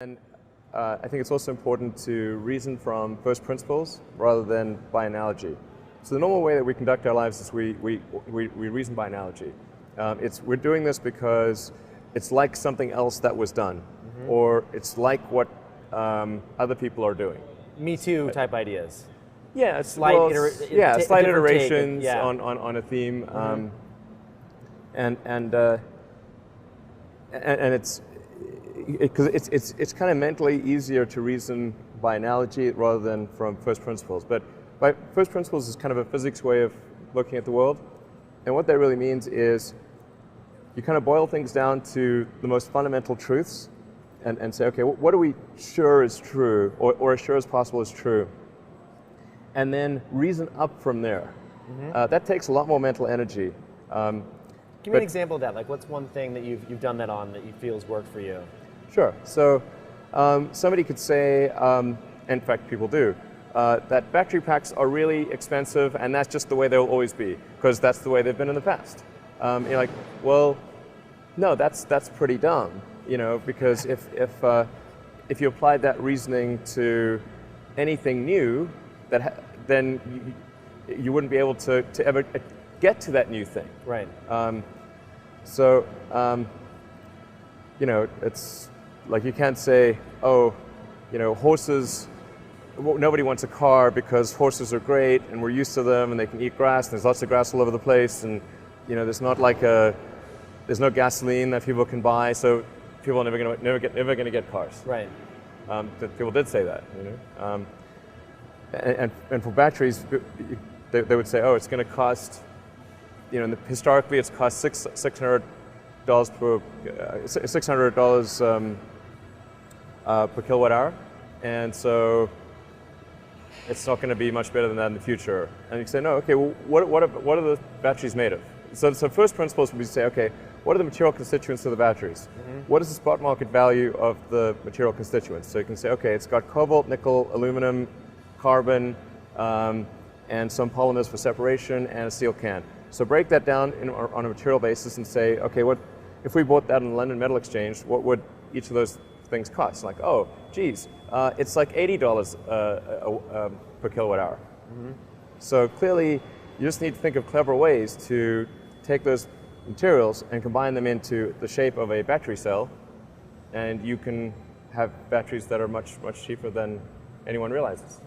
And I think it's also important to reason from first principles rather than by analogy. So the normal way that we conduct our lives is we reason by analogy. We're doing this because it's like something else that was done, or it's like what other people are doing. Me Too type ideas. Yeah, Slight iterations yeah. on a theme, and it's because it's kind of mentally easier to reason by analogy rather than from first principles. But by first principles is kind of a physics way of looking at the world, and what that really means is you kind of boil things down to the most fundamental truths, and say, okay, what are we sure is true, or as sure as possible is true, and then reason up from there. That takes a lot more mental energy. Give me an example of that. Like, what's one thing that you've done that on that you feel has worked for you? Sure. So somebody could say, in fact people do, that battery packs are really expensive and that's just the way they'll always be, because that's the way they've been in the past. You're like, well, no, that's pretty dumb, because if you applied that reasoning to anything new, then you wouldn't be able to ever get to that new thing. Right. It's like you can't say, oh, horses, nobody wants a car because horses are great and we're used to them and they can eat grass and there's lots of grass all over the place, and there's no gasoline that people can buy, so people are never going to get cars. Right. People did say that, and for batteries, they would say, oh, it's going to cost, historically it's cost $600 per kilowatt hour, and so it's not going to be much better than that in the future. And you say, no, okay, well, what are the batteries made of? So first principles would be to say, okay, what are the material constituents of the batteries? What is the spot market value of the material constituents? So you can say, okay, it's got cobalt, nickel, aluminum, carbon, and some polymers for separation, and a steel can. So break that down on a material basis and say, okay, if we bought that in the London Metal Exchange, what would each of those things cost? Like, oh, geez, it's like $80 per kilowatt hour. So clearly, you just need to think of clever ways to take those materials and combine them into the shape of a battery cell, and you can have batteries that are much, much cheaper than anyone realizes.